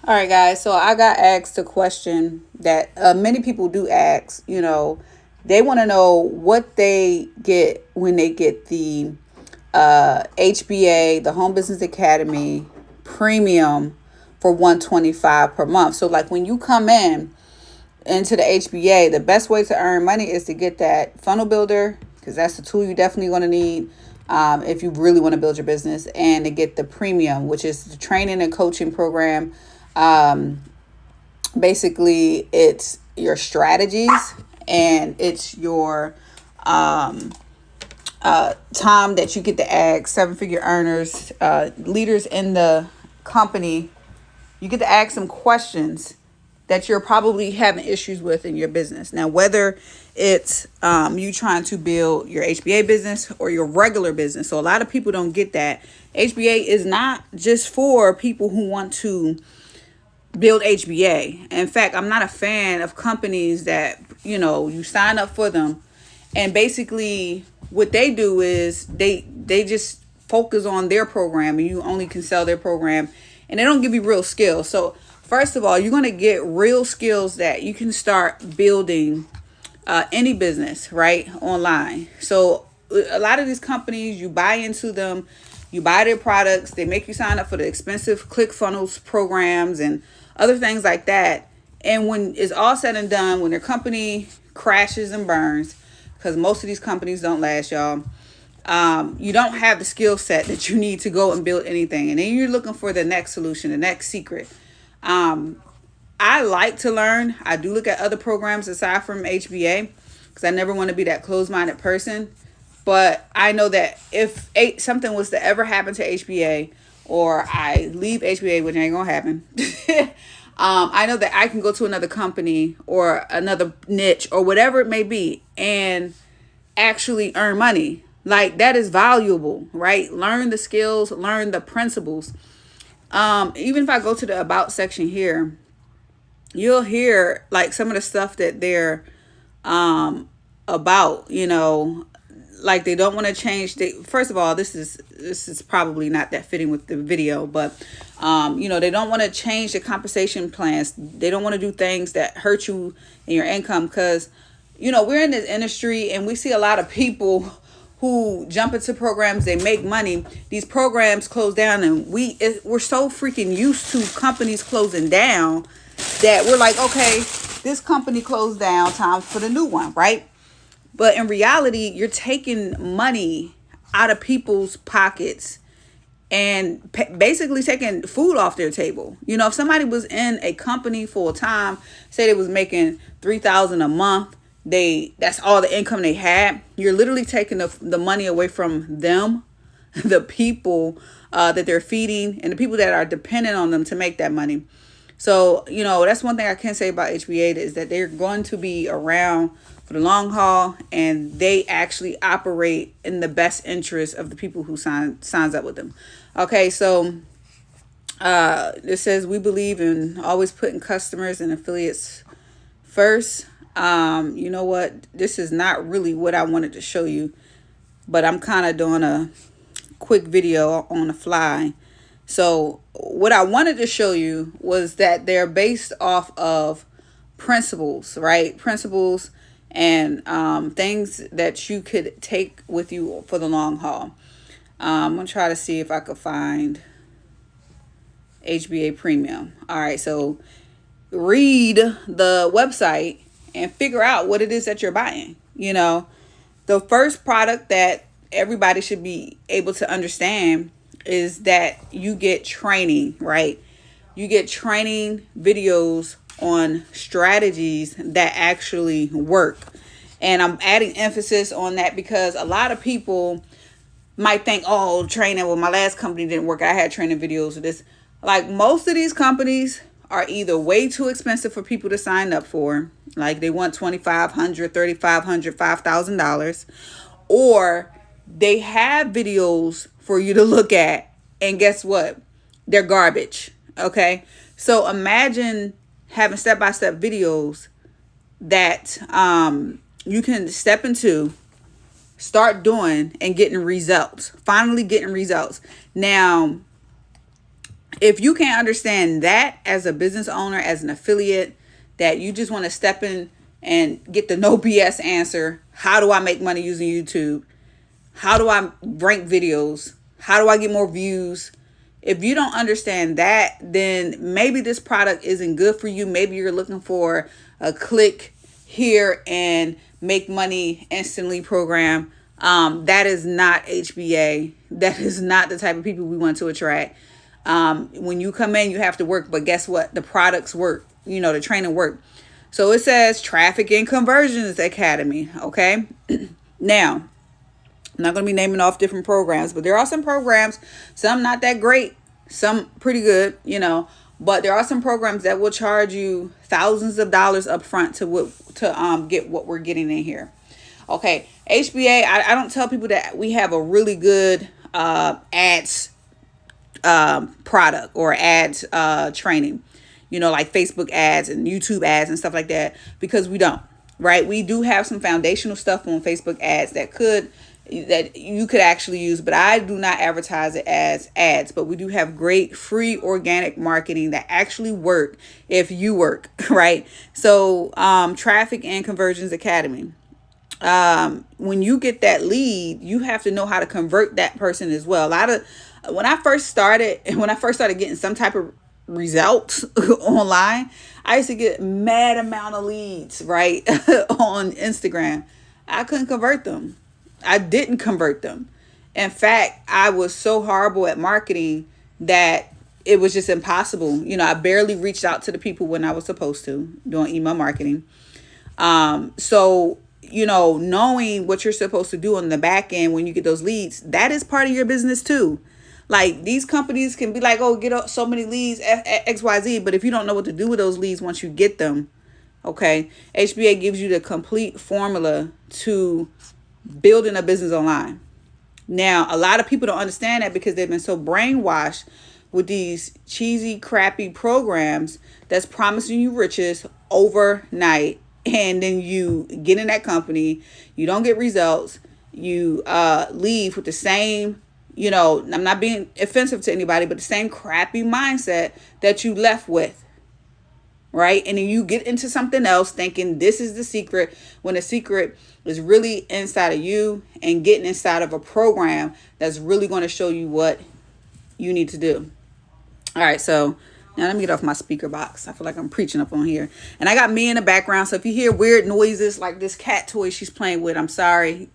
All right, guys. So I got asked a question that many people do ask. They want to know what they get when they get the HBA, the Home Business Academy premium for 125 per month. So like when you come into the HBA, the best way to earn money is to get that funnel builder, because that's the tool you definitely going to need if you really want to build your business, and to get the premium, which is the training and coaching program. Um, Basically, it's your strategies and it's your time that you get to ask seven-figure earners, leaders in the company. You get to ask some questions that you're probably having issues with in your business. Now, whether it's you trying to build your HBA business or your regular business. So a lot of people don't get that. HBA is not just for people who want to build HBA. In fact, I'm not a fan of companies that, you sign up for them and basically what they do is they just focus on their program and you only can sell their program, and they don't give you real skills. So first of all, you're going to get real skills that you can start building any business right online. So a lot of these companies, you buy into them, you buy their products, they make you sign up for the expensive ClickFunnels programs and other things like that. And when it's all said and done, when their company crashes and burns, because most of these companies don't last, y'all, you don't have the skill set that you need to go and build anything. And then you're looking for the next solution, the next secret. I like to learn. I do look at other programs aside from HBA because I never want to be that closed-minded person. But I know that if something was to ever happen to HBA, or I leave HBA, which ain't gonna happen, I know that I can go to another company or another niche or whatever it may be and actually earn money. Like, that is valuable, right? Learn the skills, learn the principles. Even if I go to the about section here, you'll hear like some of the stuff that they're about, like they don't want to change first of all, this is probably not that fitting with the video, but they don't want to change the compensation plans. They don't want to do things that hurt you in your income, because we're in this industry and we see a lot of people who jump into programs, they make money, these programs close down, and we're so freaking used to companies closing down that we're like, okay, this company closed down, time for the new one, right? But in reality, you're taking money out of people's pockets and basically taking food off their table. If somebody was in a company full time, say they was making $3,000 a month, that's all the income they had. You're literally taking the money away from them, the people that they're feeding, and the people that are dependent on them to make that money. So, that's one thing I can say about HBA is that they're going to be around for the long haul, and they actually operate in the best interest of the people who signs up with them. Okay, so it says we believe in always putting customers and affiliates first. You know what? This is not really what I wanted to show you, but I'm kind of doing a quick video on the fly. So what I wanted to show you was that they're based off of principles, right? Principles and things that you could take with you for the long haul. I'm going to try to see if I could find HBA Premium. All right, so read the website and figure out what it is that you're buying. The first product that everybody should be able to understand is that you get training, right? You get training videos on strategies that actually work. And I'm adding emphasis on that because a lot of people might think, oh, training, well, my last company didn't work. I had training videos of this. Like, most of these companies are either way too expensive for people to sign up for. Like, they want $2,500, $3,500, $5,000. Or they have videos for you to look at, and guess what? They're garbage. Okay? So imagine having step-by-step videos that you can step into, start doing, and getting results. Finally getting results. Now, If you can't understand that as a business owner, as an affiliate, that you just want to step in and get the no BS answer, how do I make money using YouTube? How do I rank videos? How do I get more views? If you don't understand that, then maybe this product isn't good for you. Maybe you're looking for a click here and make money instantly program. That is not HBA. That is not the type of people we want to attract. When you come in, you have to work, but guess what? The products work, the training work. So it says Traffic and Conversions Academy. Okay. Now, I'm not going to be naming off different programs, but there are some programs, some not that great, some pretty good, but there are some programs that will charge you thousands of dollars up front to get what we're getting in here. Okay. HBA, I don't tell people that we have a really good ads product or ads training, like Facebook ads and YouTube ads and stuff like that, because we don't, right? We do have some foundational stuff on Facebook ads that you could actually use, but I do not advertise it as ads. But we do have great free organic marketing that actually work if you work, right? So Traffic and Conversions Academy. When you get that lead, you have to know how to convert that person as well. When I first started getting some type of results online, I used to get mad amount of leads, right? On Instagram. I couldn't convert them. I didn't convert them. In fact, I was so horrible at marketing that it was just impossible. I barely reached out to the people when I was supposed to, doing email marketing. So knowing what you're supposed to do on the back end when you get those leads, that is part of your business too. Like, these companies can be like, oh, get so many leads, XYZ. But if you don't know what to do with those leads once you get them, okay, HBA gives you the complete formula to building a business online. Now, a lot of people don't understand that because they've been so brainwashed with these cheesy, crappy programs that's promising you riches overnight. And then you get in that company, you don't get results, you leave with the same, I'm not being offensive to anybody, but the same crappy mindset that you left with. Right? And then you get into something else thinking this is the secret, when the secret is really inside of you and getting inside of a program that's really going to show you what you need to do. All right. So now let me get off my speaker box. I feel like I'm preaching up on here. And I got me in the background. So if you hear weird noises like this cat toy she's playing with, I'm sorry.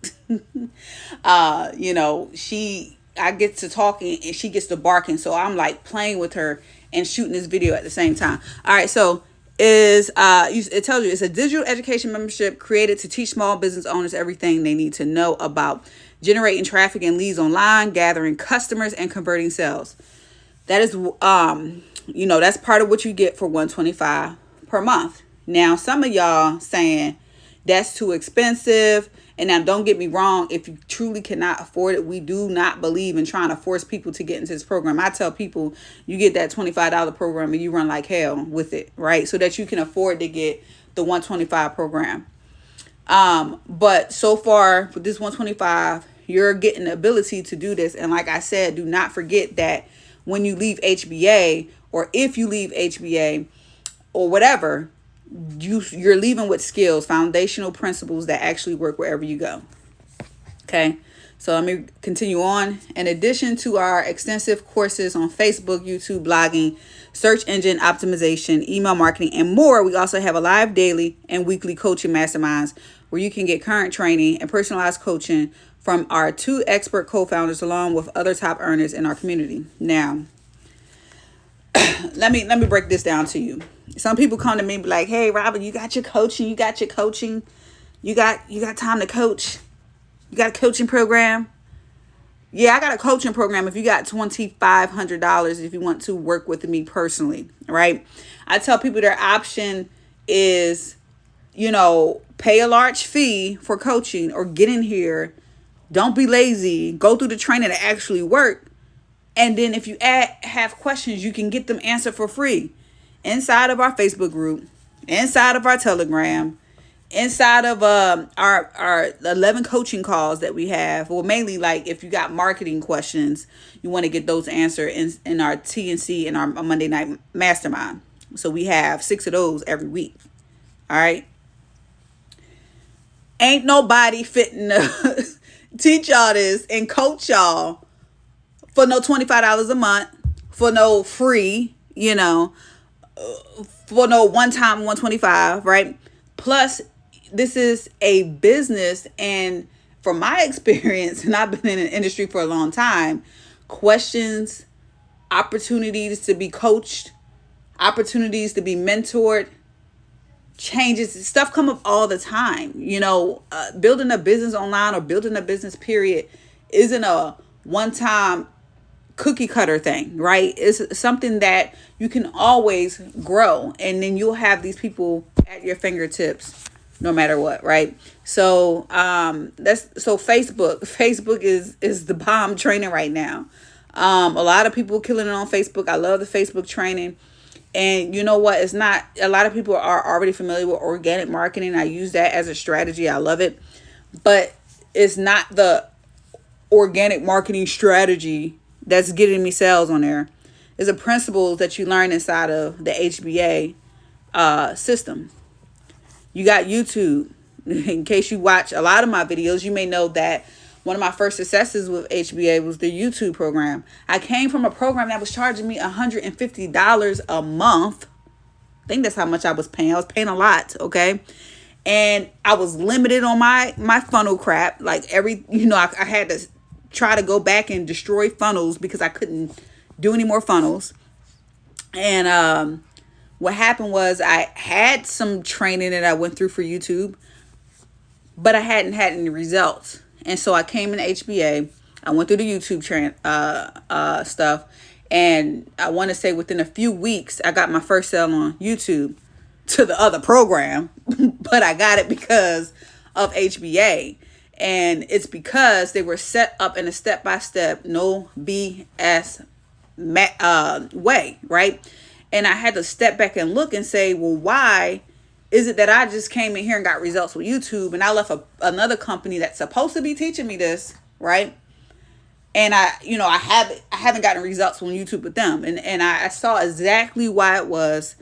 I get to talking and she gets to barking. So I'm like playing with her and shooting this video at the same time. All right, so it tells you it's a digital education membership created to teach small business owners everything they need to know about generating traffic and leads online, gathering customers, and converting sales. That is that's part of what you get for $125 per month. Now, some of y'all saying that's too expensive. And now, don't get me wrong, if you truly cannot afford it, we do not believe in trying to force people to get into this program. I tell people, you get that $25 program and you run like hell with it, right? So that you can afford to get the $125 program. But so far, with this $125, you're getting the ability to do this. And like I said, do not forget that when you leave HBA, or if you leave HBA or whatever, you're leaving with skills, foundational principles that actually work wherever you go. Okay, so let me continue on. In addition to our extensive courses on Facebook, YouTube, blogging, search engine optimization, email marketing, and more, we also have a live daily and weekly coaching masterminds where you can get current training and personalized coaching from our 2 expert co-founders along with other top earners in our community. Now, let me break this down to you. Some people come to me and be like, hey, Robin, you got your coaching. You got time to coach. You got a coaching program. Yeah, I got a coaching program if you got $2,500 if you want to work with me personally, right? I tell people their option is, pay a large fee for coaching or get in here. Don't be lazy. Go through the training to actually work. And then if you have questions, you can get them answered for free inside of our Facebook group, inside of our Telegram, inside of our 11 coaching calls that we have, well, mainly like if you got marketing questions, you want to get those answered in our TNC and our Monday night mastermind. So we have 6 of those every week. All right. Ain't nobody fitting to teach y'all this and coach y'all for no $25 a month, for no free, for no one time 125, right? Plus, this is a business, and from my experience, and I've been in the industry for a long time, questions, opportunities to be coached, opportunities to be mentored, changes, stuff come up all the time. Building a business online or building a business period isn't a one-time cookie cutter thing, right? It's something that you can always grow, and then you'll have these people at your fingertips no matter what, right? So Facebook is the bomb training right now. A lot of people killing it on Facebook. I love the Facebook training. And you know what? It's not, a lot of people are already familiar with organic marketing. I use that as a strategy. I love it. But it's not the organic marketing strategy that's getting me sales on there. It's the principles that you learn inside of the HBA system. You got YouTube. In case you watch a lot of my videos, you may know that one of my first successes with HBA was the YouTube program. I came from a program that was charging me $150 a month. I think that's how much I was paying. I was paying a lot, okay? And I was limited on my funnel crap. Like I had to try to go back and destroy funnels because I couldn't do any more funnels. And what happened was I had some training that I went through for YouTube, but I hadn't had any results. And so I came in HBA. I went through the YouTube stuff. And I want to say within a few weeks, I got my first sale on YouTube to the other program. But I got it because of HBA. And it's because they were set up in a step-by-step, no BS way, right? And I had to step back and look and say, well, why is it that I just came in here and got results with YouTube, and I left another company that's supposed to be teaching me this, right? And I haven't gotten results on YouTube with them. And I saw exactly why it was.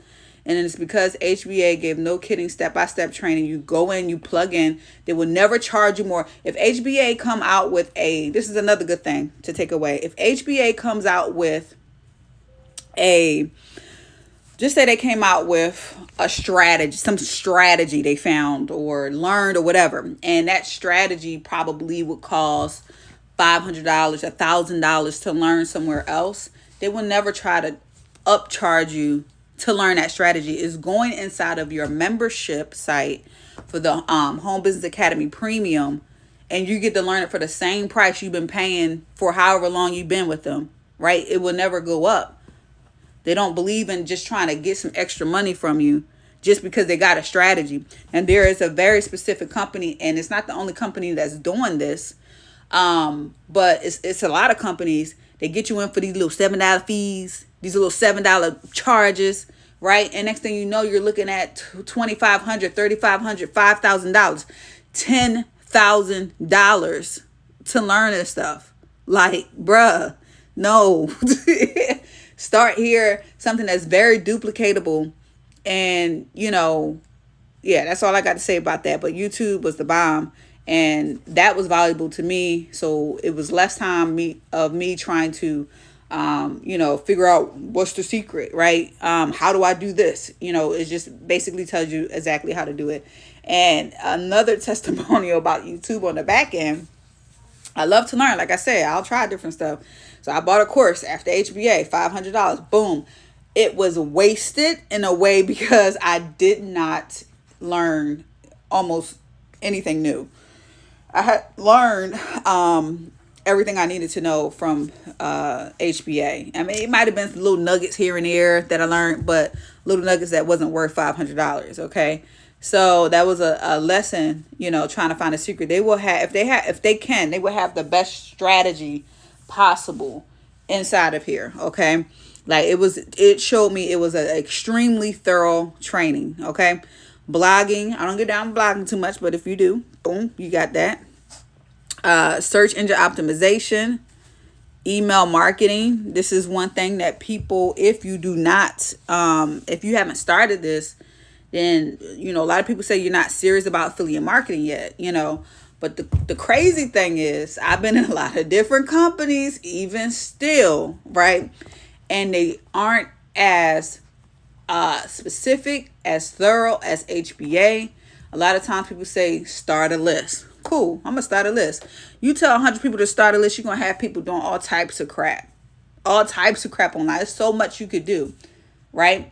And it's because HBA gave no kidding step-by-step training. You go in, you plug in. They will never charge you more. If HBA come out with this is another good thing to take away. If HBA comes out with just say they came out with a strategy, some strategy they found or learned or whatever, and that strategy probably would cost $500, $1,000 to learn somewhere else, they will never try to upcharge you to learn that strategy. Is going inside of your membership site for the Home Business Academy Premium, and you get to learn it for the same price you've been paying for however long you've been with them, right? It will never go up. They don't believe in just trying to get some extra money from you just because they got a strategy. And there is a very specific company, and it's not the only company that's doing this, but it's a lot of companies. They get you in for these little $7 fees, these little $7 charges, right? And next thing you know, you're looking at $2,500, $3,500, $5,000, $10,000 to learn this stuff. Like, bruh, no. Start here, something that's very duplicatable. And, that's all I got to say about that. But YouTube was the bomb, and that was valuable to me. So it was less time of me trying to, figure out what's the secret, right? How do I do this? It just basically tells you exactly how to do it. And another testimonial about YouTube on the back end, I love to learn. Like I said, I'll try different stuff. So I bought a course after HBA, $500. Boom. It was wasted in a way because I did not learn almost anything new. I had learned everything I needed to know from HBA. I mean, it might have been little nuggets here and there that I learned, but little nuggets that wasn't worth $500. Okay. So that was a lesson, trying to find a secret. They will have, if they can, they will have the best strategy possible inside of here. Like it showed me it was an extremely thorough training. Okay. Blogging. I don't get down blogging too much, but if you do, boom, you got that. Search engine optimization, email marketing. This is one thing that people, if you do not, if you haven't started this, then, a lot of people say you're not serious about affiliate marketing yet, But the crazy thing is, I've been in a lot of different companies, even still, right? And they aren't as specific, as thorough as HBA. A lot of times people say, start a list. Cool, I'm going to start a list. You tell 100 people to start a list, you're going to have people doing all types of crap. All types of crap online. There's so much you could do, right?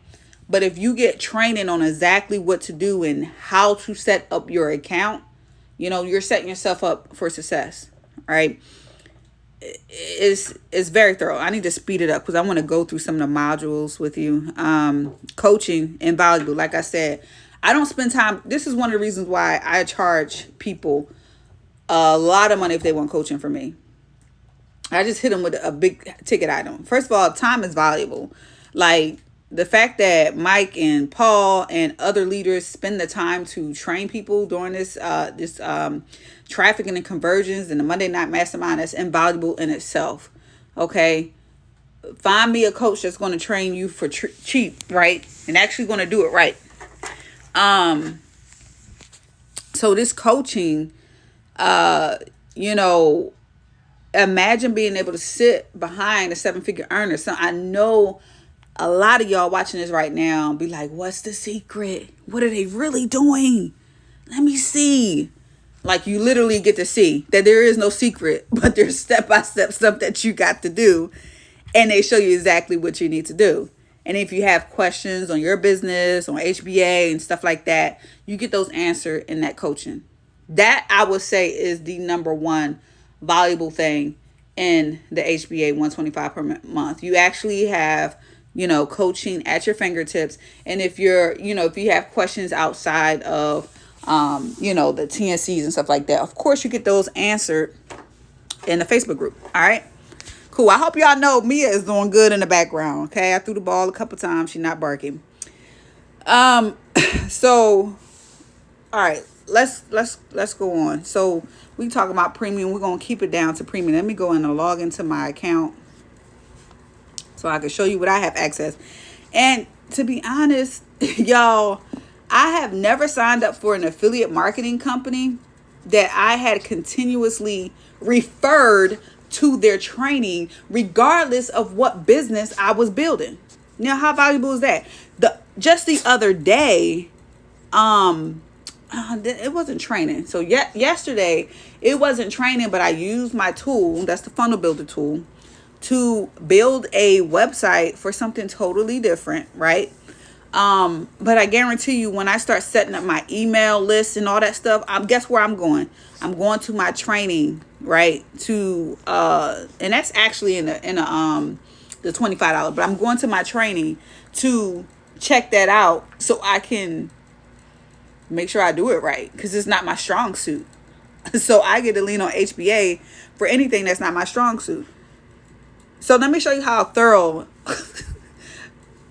But if you get training on exactly what to do and how to set up your account, you're setting yourself up for success, right? It's very thorough. I need to speed it up because I want to go through some of the modules with you. Coaching, invaluable. Like I said, I don't spend time. This is one of the reasons why I charge people a lot of money if they want coaching from me. I just hit them with a big ticket item. First of all, time is valuable. Like the fact that Mike and Paul and other leaders spend the time to train people during this trafficking and conversions and the Monday Night Mastermind, that's invaluable in itself. Okay. Find me a coach that's going to train you for cheap, right? And actually going to do it right. So this coaching, imagine being able to sit behind a 7-figure earner. So I know a lot of y'all watching this right now be like, what's the secret? What are they really doing? Let me see. Like, you literally get to see that there is no secret, but there's step-by-step stuff that you got to do. And they show you exactly what you need to do. And if you have questions on your business, on HBA and stuff like that, you get those answered in that coaching. That, I would say, is the number one valuable thing in the HBA 125 per month. You actually have, coaching at your fingertips. And if you're, if you have questions outside of, the TNCs and stuff like that, of course you get those answered in the Facebook group. All right. Cool. I hope y'all know Mia is doing good in the background. Okay. I threw the ball a couple times. She's not barking. So, all right, let's go on. So we talk about premium. We're going to keep it down to premium. Let me go in and log into my account so I can show you what I have access. And to be honest, y'all, I have never signed up for an affiliate marketing company that I had continuously referred to their training, regardless of what business I was building. Now, how valuable is that? Just the other day, it wasn't training. So yesterday, it wasn't training, but I used my tool, that's the funnel builder tool, to build a website for something totally different, right? But I guarantee you, when I start setting up my email list and all that stuff, guess where I'm going? I'm going to my training, right? And that's actually in the $25, but I'm going to my training to check that out so I can make sure I do it right, because it's not my strong suit. So I get to lean on HBA for anything that's not my strong suit. So let me show you how thorough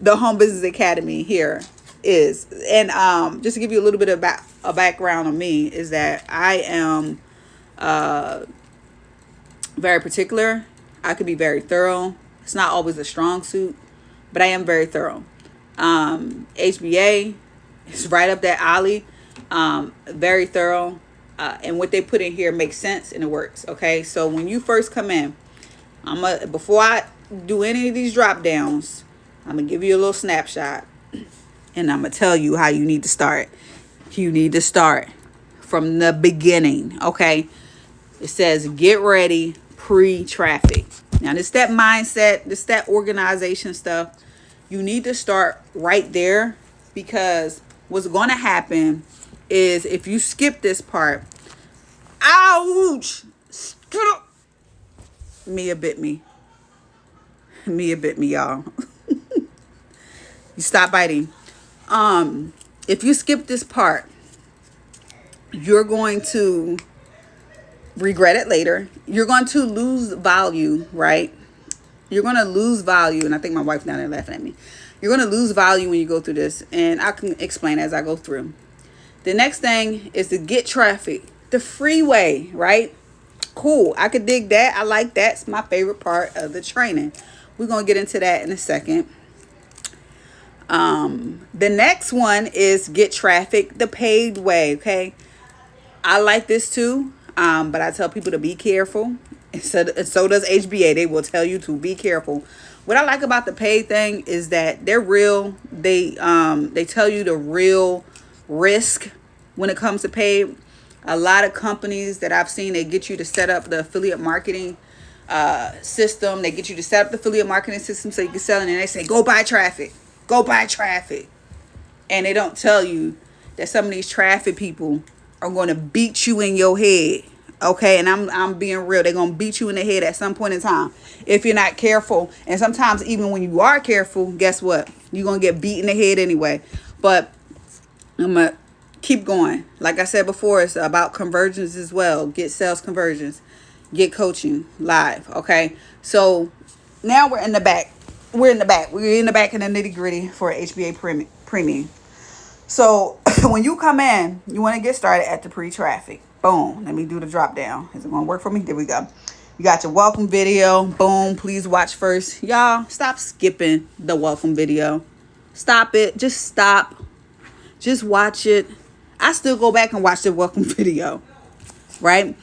the Home Business Academy here is. And just to give you a little bit of a background on me, is that I am very particular. I could be very thorough. It's not always a strong suit, but I am very thorough. HBA is right up that alley. Very thorough. And what they put in here makes sense and it works. Okay. So when you first come in, before I do any of these drop downs, I'm going to give you a little snapshot and I'm going to tell you how you need to start. You need to start from the beginning. Okay. It says, get ready pre-traffic. Now, this that mindset, this that organization stuff. You need to start right there, because what's going to happen is if you skip this part, ouch, Mia bit me, y'all. You stop biting. If you skip this part, you're going to regret it later. You're going to lose value, right? You're going to lose value. And I think my wife's down there laughing at me. You're going to lose value when you go through this. And I can explain as I go through. The next thing is to get traffic. The freeway, right? Cool. I could dig that. I like that. It's my favorite part of the training. We're going to get into that in a second. The next one is get traffic the paid way. Okay. I like this too. But I tell people to be careful. And so does HBA. They will tell you to be careful. What I like about the paid thing is that they're real. They tell you the real risk when it comes to paid. A lot of companies that I've seen, they get you to set up the affiliate marketing system. They get you to set up the affiliate marketing system so you can sell it. And they say, go buy traffic. Go buy traffic. And they don't tell you that some of these traffic people are going to beat you in your head. Okay, and I'm being real. They're going to beat you in the head at some point in time if you're not careful. And sometimes even when you are careful, guess what? You're going to get beat in the head anyway. But I'm going to keep going. Like I said before, it's about conversions as well. Get sales conversions. Get coaching live. Okay, so now we're in the back. We're in the back in the nitty gritty for HBA premium. So when you come in, you want to get started at the pre-traffic. Boom. Let me do the drop down. Is it going to work for me? There we go. You got your welcome video. Boom. Please watch first. Y'all, stop skipping the welcome video. Stop it. Just stop. Just watch it. I still go back and watch the welcome video. Right?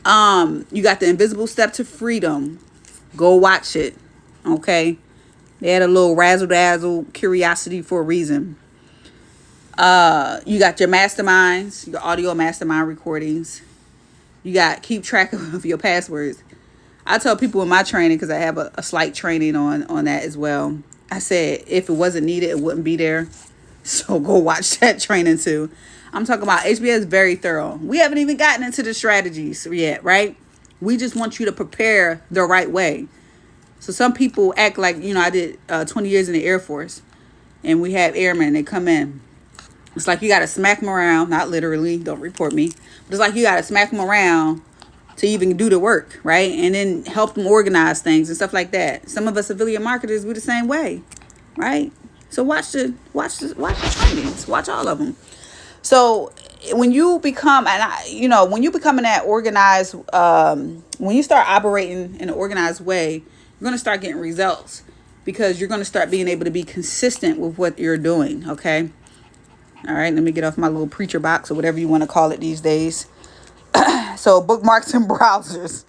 You got the invisible step to freedom. Go watch it. Okay? They had a little razzle-dazzle curiosity for a reason. You got your masterminds, your audio mastermind recordings. You got keep track of your passwords. I tell people in my training, because I have a slight training on that as well. I said if it wasn't needed, it wouldn't be there. So go watch that training too. I'm talking about HBA is very thorough. We haven't even gotten into the strategies yet, right? We just want you to prepare the right way. So some people act like, I did 20 years in the Air Force, and we have airmen. They come in. It's like you got to smack them around. Not literally. Don't report me. But it's like you got to smack them around to even do the work, right? And then help them organize things and stuff like that. Some of us affiliate marketers, we're the same way, right? So watch the trainings. Watch all of them. So when you become, when you become in that organized, when you start operating in an organized way, you're going to start getting results because you're going to start being able to be consistent with what you're doing, okay? All right, let me get off my little preacher box or whatever you want to call it these days. So bookmarks and browsers.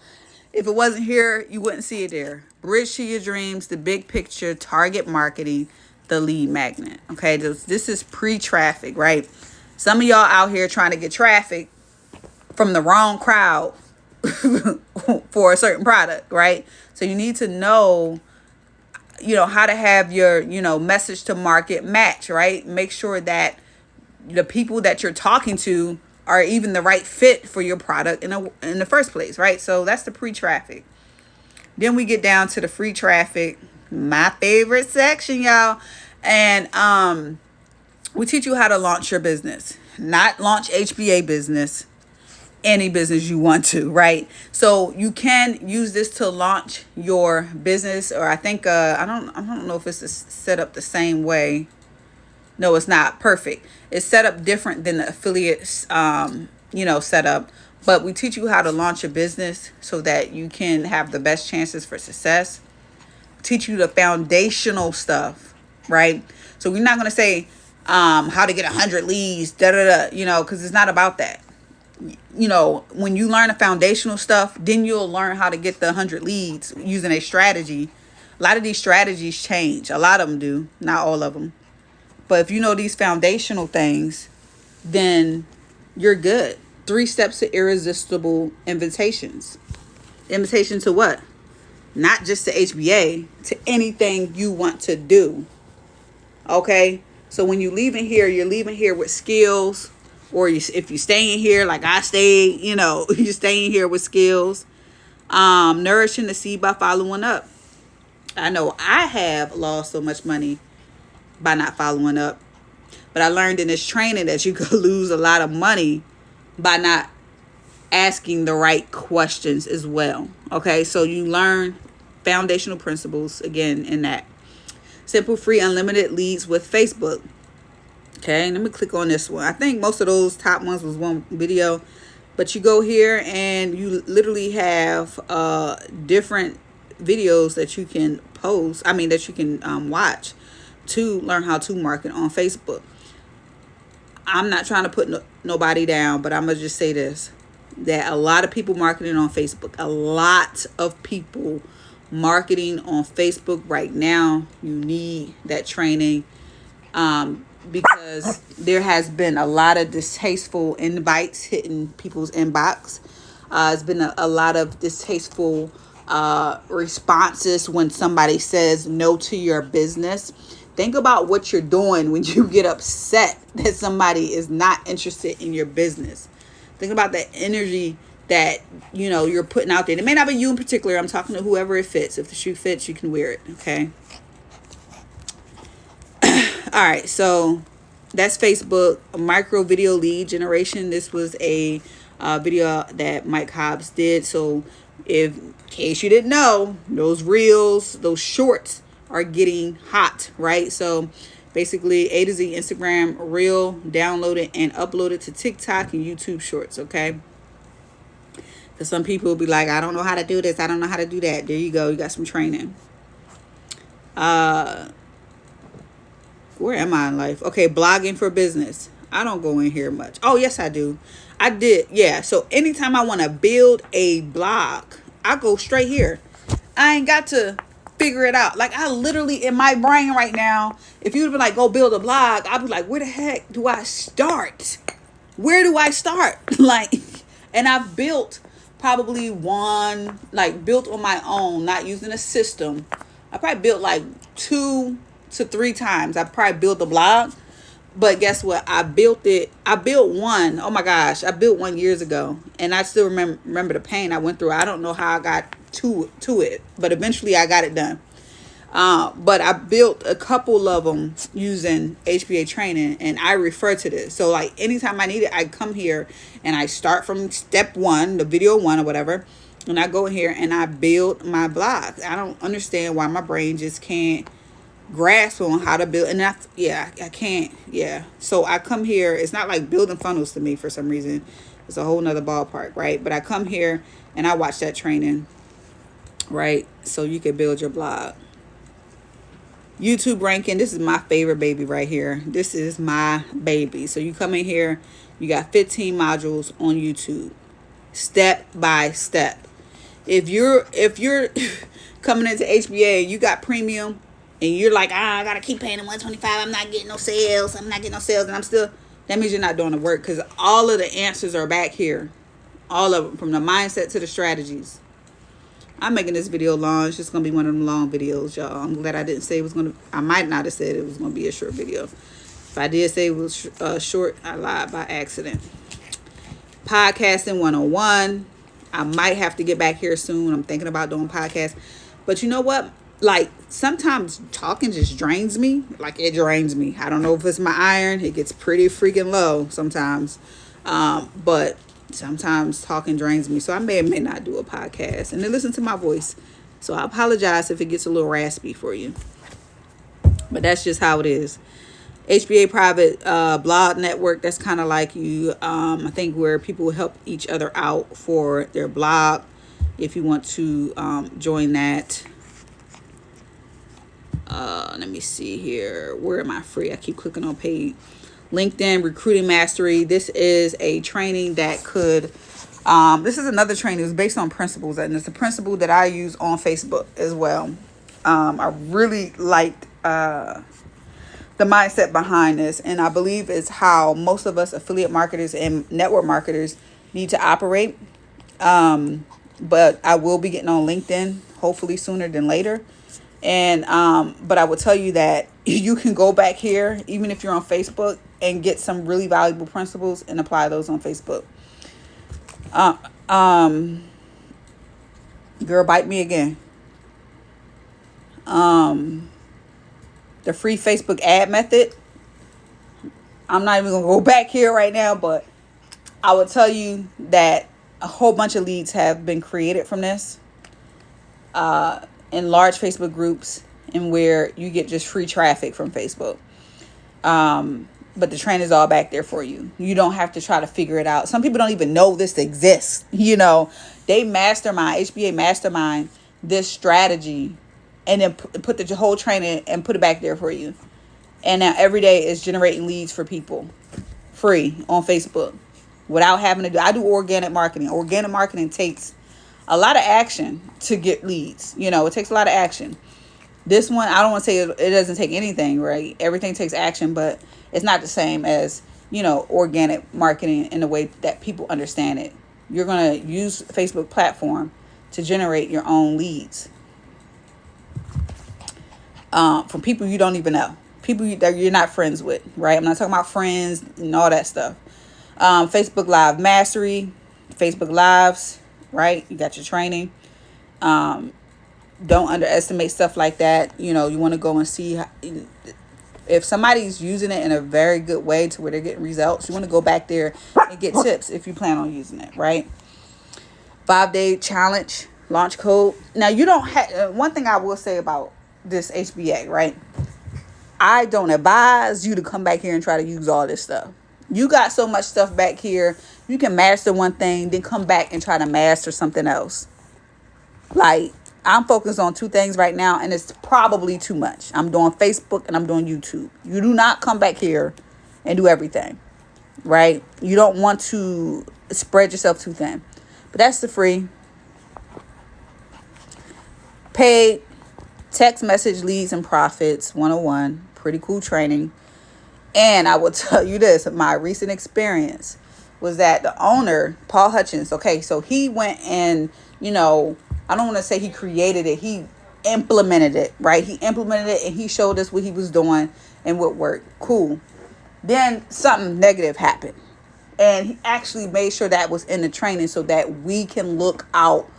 If it wasn't here, you wouldn't see it there. Bridge to your dreams, the big picture, target marketing, the lead magnet. Okay, this is pre-traffic, right? Some of y'all out here trying to get traffic from the wrong crowd for a certain product, right? So you need to know how to have your, message to market match, right? Make sure that the people that you're talking to are even the right fit for your product in the first place, right? So that's the pre-traffic. Then we get down to the free traffic, my favorite section, y'all. And we teach you how to launch your business, not launch HBA business, any business you want to, right? So you can use this to launch your business, or I think I don't know if it's set up the same way. No, it's not perfect. It's set up different than the affiliates, setup. But we teach you how to launch your business so that you can have the best chances for success. Teach you the foundational stuff, right? So we're not going to say how to get 100 leads, because it's not about that. When you learn the foundational stuff, then you'll learn how to get the 100 leads using a strategy. A lot of these strategies change. A lot of them do, not all of them. But if you know these foundational things, then you're good. 3 steps to irresistible invitations. Invitation to what? Not just to HBA, to anything you want to do. Okay? So when you're leaving here with skills, or if you're staying here like I stayed, you're staying here with skills. Nourishing the seed by following up. I know I have lost so much money by not following up. But I learned in this training that you could lose a lot of money by not asking the right questions as well. Okay, so you learn foundational principles again in that. Simple, free, unlimited leads with Facebook. Okay, let me click on this one. I think most of those top ones was one video, but you go here and you literally have different videos that you can post. I mean, that you can watch to learn how to market on Facebook. I'm not trying to put nobody down, but I'm gonna just say this: that a lot of people marketing on Facebook, a lot of people marketing on Facebook right now. You need that training. Because there has been a lot of distasteful invites hitting people's inbox. It's been a lot of distasteful responses when somebody says no to your business. Think about what you're doing when you get upset that somebody is not interested in your business. Think about the energy that you're putting out there. It may not be you in particular. I'm talking to whoever it fits. If the shoe fits, you can wear it. Okay. All right, so that's Facebook micro video lead generation. This was a video that Mike Hobbs did. So if in case you didn't know, those reels, those shorts are getting hot, right? So basically A to Z Instagram reel, download it and upload it to TikTok and YouTube shorts, okay? Because some people will be like, I don't know how to do this. I don't know how to do that. There you go. You got some training. Where am I in life? Okay, blogging for business. I don't go in here much. Oh, yes, I do. I did. Yeah. So anytime I want to build a blog, I go straight here. I ain't got to figure it out. Like, I literally, in my brain right now, if you would be like, go build a blog, I'd be like, where the heck do I start? Where do I start? Like, and I've built probably one, like built on my own, not using a system. I probably built like 2 to 3 times. I probably built a blog, but guess what? I built one. Oh my gosh, I built one years ago, and I still remember the pain I went through. I don't know how I got to it, but eventually I got it done. But I built a couple of them using HBA training, and I refer to this. So like anytime I need it, I come here and I start from step 1, the video 1 or whatever, and I go in here and I build my blog. I don't understand why my brain just can't grasp on how to build, and I can't. So I come here. It's not like building funnels to me for some reason. It's a whole nother ballpark, right? But I come here and I watch that training, right? So you can build your blog. YouTube ranking. This is my favorite baby right here. This is my baby. So you come in here, you got 15 modules on YouTube, step by step. If you're coming into HBA, you got premium, and you're like, I gotta keep paying them $125. I'm not getting no sales. And that means you're not doing the work, because all of the answers are back here. All of them, from the mindset to the strategies. I'm making this video long. It's just gonna be one of them long videos, y'all. I'm glad I didn't say it was gonna. I might not have said it was gonna be a short video. If I did say it was short, I lied by accident. Podcasting 101. I might have to get back here soon. I'm thinking about doing podcasts, but you know what? Like, sometimes talking just drains me. Like, it drains me. I don't know if it's my iron. It gets pretty freaking low sometimes. But sometimes talking drains me. So I may or may not do a podcast. And then listen to my voice. So I apologize if it gets a little raspy for you. But that's just how it is. HBA private blog network. That's kind of like you. I think where people help each other out for their blog. If you want to join that. Let me see here. Where am I free? I keep clicking on paid. LinkedIn Recruiting Mastery. This is a training that could, this is another training. It's based on principles, and it's a principle that I use on Facebook as well. I really liked the mindset behind this, and I believe it's how most of us affiliate marketers and network marketers need to operate. But I will be getting on LinkedIn hopefully sooner than later. And but I will tell you that you can go back here, even if you're on Facebook, and get some really valuable principles and apply those on Facebook. Girl, bite me again. The free Facebook ad method. I'm not even gonna go back here right now, but I will tell you that a whole bunch of leads have been created from this. In large Facebook groups, and where you get just free traffic from Facebook. But the training is all back there for you. You don't have to try to figure it out. Some people don't even know this exists. They HBA mastermind this strategy, and then put the whole training and put it back there for you. And now every day is generating leads for people free on Facebook without having to do. I do organic marketing. Organic marketing takes a lot of action to get leads. It takes a lot of action. This one, I don't want to say it doesn't take anything, right? Everything takes action, but it's not the same as, organic marketing in the way that people understand it. You're going to use Facebook platform to generate your own leads from people you don't even know. People that you're not friends with, right? I'm not talking about friends and all that stuff. Facebook Live Mastery, Facebook Lives, right? You got your training. Don't underestimate stuff like that. You want to go and see if somebody's using it in a very good way to where they're getting results. You want to go back there and get tips if you plan on using it, right? 5-day challenge, launch code. Now, you don't have, one thing I will say about this HBA, right? I don't advise you to come back here and try to use all this stuff. You got so much stuff back here. You can master one thing, then come back and try to master something else. Like, I'm focused on 2 things right now, and it's probably too much. I'm doing Facebook and I'm doing YouTube. You do not come back here and do everything, right? You don't want to spread yourself too thin. But that's the free. Paid text message leads and profits 101. Pretty cool training. And I will tell you this, my recent experience was that the owner, Paul Hutchins, okay, so he went and, I don't want to say he created it. He implemented it, right? He implemented it and he showed us what he was doing and what worked. Cool. Then something negative happened. And he actually made sure that was in the training so that we can look out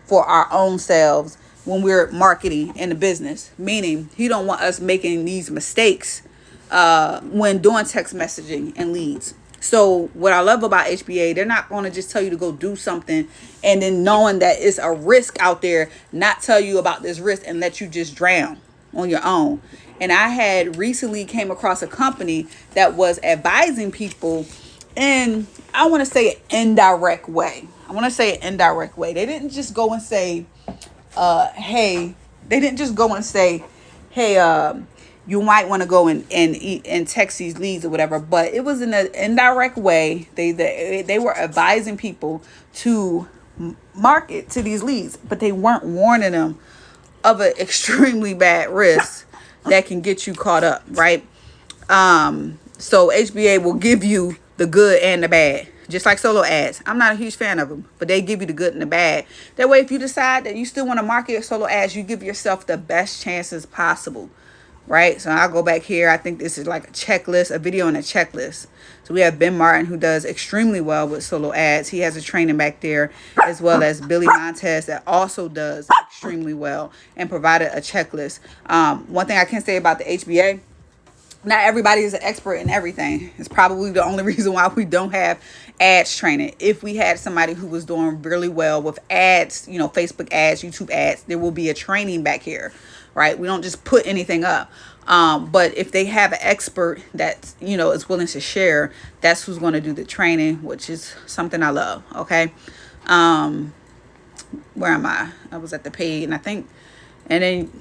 for our own selves when we're marketing in the business. Meaning, he don't want us making these mistakes when doing text messaging and leads. So what I love about HBA, they're not going to just tell you to go do something and then knowing that it's a risk out there, not tell you about this risk and let you just drown on your own. And I had recently came across a company that was advising people in, I want to say, an indirect way. They didn't just go and say, hey, you might want to go and text these leads or whatever, but it was in an indirect way. They were advising people to market to these leads, but they weren't warning them of an extremely bad risk that can get you caught up, right? So HBA will give you the good and the bad, just like solo ads. I'm not a huge fan of them, but they give you the good and the bad. That way, if you decide that you still want to market your solo ads, you give yourself the best chances possible. Right? So I'll go back here. I think this is like a checklist, a video and a checklist. So we have Ben Martin, who does extremely well with solo ads. He has a training back there, as well as Billy Montez that also does extremely well and provided a checklist. One thing I can say about the HBA, not everybody is an expert in everything. It's probably the only reason why we don't have ads training. If we had somebody who was doing really well with ads, Facebook ads, YouTube ads, there will be a training back here. Right? We don't just put anything up. But if they have an expert that, is willing to share, that's who's going to do the training, which is something I love. Okay. Where am I? I was at the page, and I think, and then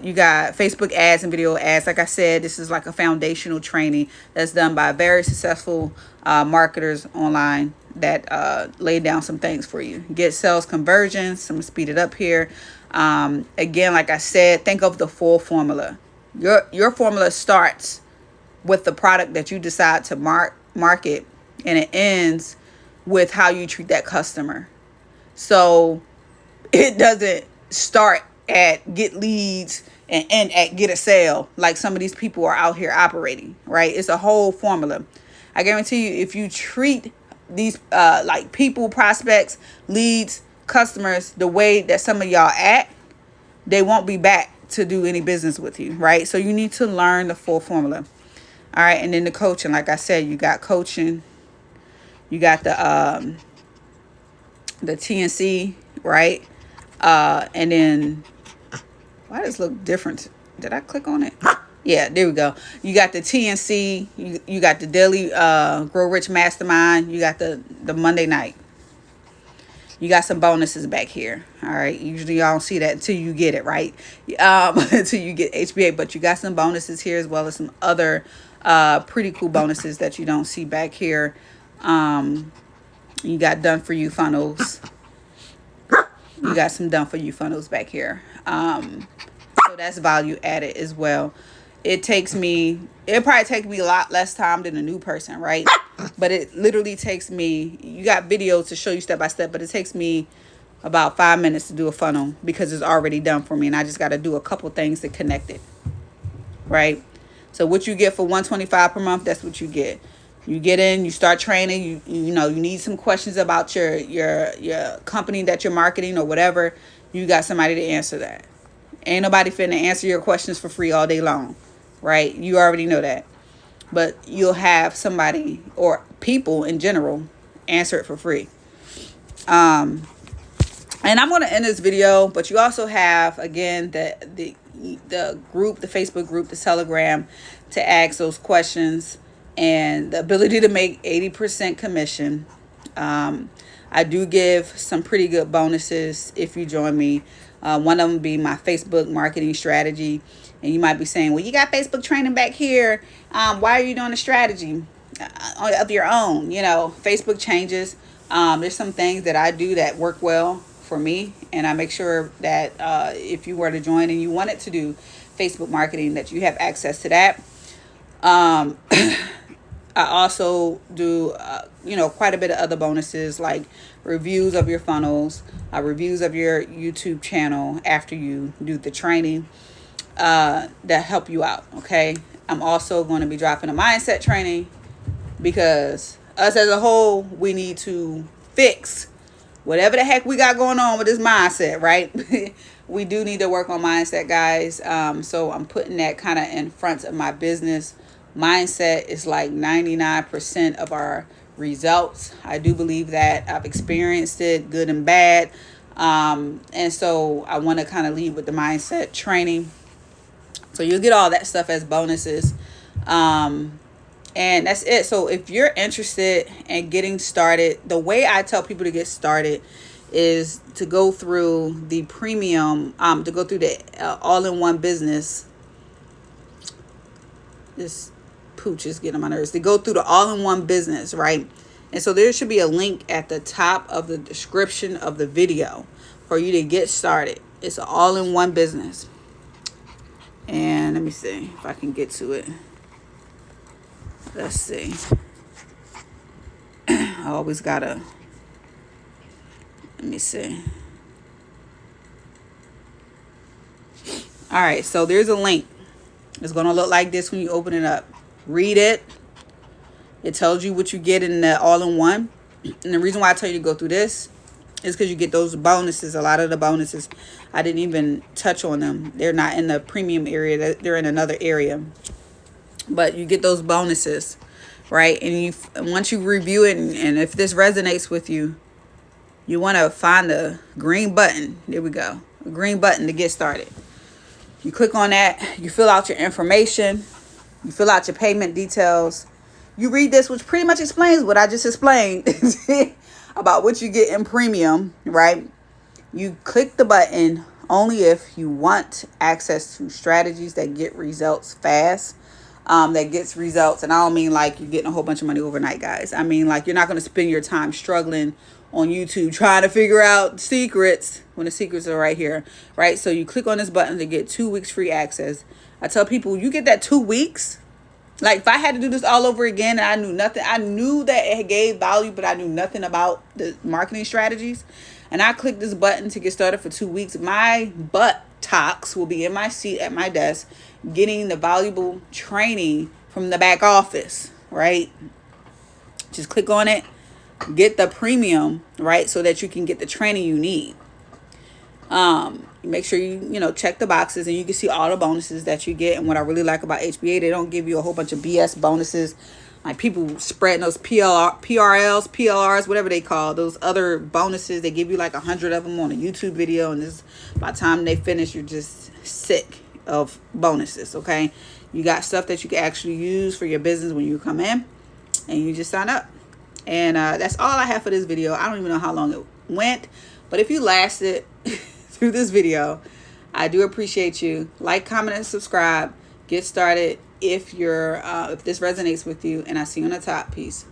you got Facebook ads and video ads. Like I said, this is like a foundational training that's done by very successful marketers online that lay down some things for you. Get sales conversions. I'm going to speed it up here. Again, like I said, think of the full formula. Your formula starts with the product that you decide to market, and it ends with how you treat that customer. So it doesn't start at get leads and end at get a sale like some of these people are out here operating, right? It's a whole formula. I guarantee you, if you treat these like people, prospects, leads, customers the way that some of y'all act, they won't be back to do any business with you, right? So you need to learn the full formula. All right. And then the coaching, like I said, you got coaching, you got the TNC, right? And then why does it look different? Did I click on it? Yeah, there we go. You got the TNC. You got the daily Grow Rich Mastermind. You got the Monday night. You got some bonuses back here. All right. Usually y'all don't see that until you get it, right? Until you get HBA. But you got some bonuses here as well as some other pretty cool bonuses that you don't see back here. You got done for you funnels. You got some done for you funnels back here. So that's value added as well. It probably takes me a lot less time than a new person, right? But it literally takes me, you got videos to show you step by step, but it takes me about 5 minutes to do a funnel because it's already done for me. And I just got to do a couple things to connect it, right? So what you get for $125 per month, that's what you get. You get in, you start training, you know, you need some questions about your company that you're marketing or whatever. You got somebody to answer that. Ain't nobody finna answer your questions for free all day long, right? You already know that. But you'll have somebody or people in general answer it for free. And I'm going to end this video, but you also have, again, the group, the Facebook group, the Telegram to ask those questions and the ability to make 80% commission. I do give some pretty good bonuses if you join me. One of them be my Facebook marketing strategy. And you might be saying, well, you got Facebook training back here. Why are you doing a strategy of your own? You know, Facebook changes. There's some things that I do that work well for me. And I make sure that if you were to join and you wanted to do Facebook marketing, that you have access to that. I also do, quite a bit of other bonuses like reviews of your funnels, reviews of your YouTube channel after you do the training that help you out. Okay. I'm also going to be dropping a mindset training because us as a whole, we need to fix whatever the heck we got going on with this mindset, right? We do need to work on mindset, guys. So I'm putting that kind of in front of my business. Mindset is like 99% of our results. I do believe that. I've experienced it, good and bad. And so I want to kind of lead with the mindset training. So you'll get all that stuff as bonuses. And that's it. So if you're interested in getting started, the way I tell people to get started is to go through the premium, to go through the all-in-one business. This pooch is getting on my nerves. To go through the all-in-one business, right? And so there should be a link at the top of the description of the video for you to get started. It's an all-in-one business. And let me see if I can get to it. Let's see. I always gotta, let me see. All right, so there's a link. It's going to look like this when you open it up. Read it. It tells you what you get in the all-in-one. And the reason why I tell you to go through this is because you get those bonuses. A lot of the bonuses, I didn't even touch on them. They're not in the premium area. They're in another area. But you get those bonuses, right? And once you review it, and if this resonates with you, you want to find the green button. There we go. A green button to get started. You click on that. You fill out your information. You fill out your payment details. You read this, which pretty much explains what I just explained about what you get in premium, right? You click the button only if you want access to strategies that get results fast. That gets results. And I don't mean like you're getting a whole bunch of money overnight, guys. I mean like you're not going to spend your time struggling on YouTube trying to figure out secrets when the secrets are right here, right? So you click on this button to get 2 weeks free access. I tell people you get that 2 weeks. Like if I had to do this all over again and I knew nothing, I knew that it gave value, but I knew nothing about the marketing strategies. And I click this button to get started for 2 weeks. My buttocks will be in my seat at my desk getting the valuable training from the back office, right? Just click on it, get the premium, right? So that you can get the training you need. Make sure you check the boxes and you can see all the bonuses that you get. And what I really like about HBA, they don't give you a whole bunch of BS bonuses. Like people spreading those PRLs, whatever they call those other bonuses. They give you like 100 of them on a YouTube video. And this, by the time they finish, you're just sick of bonuses. Okay. You got stuff that you can actually use for your business when you come in, and you just sign up. And that's all I have for this video. I don't even know how long it went, but if you lasted through this video, I do appreciate you. Like, comment, and subscribe. Get started if this resonates with you, and I see you on the top. Peace.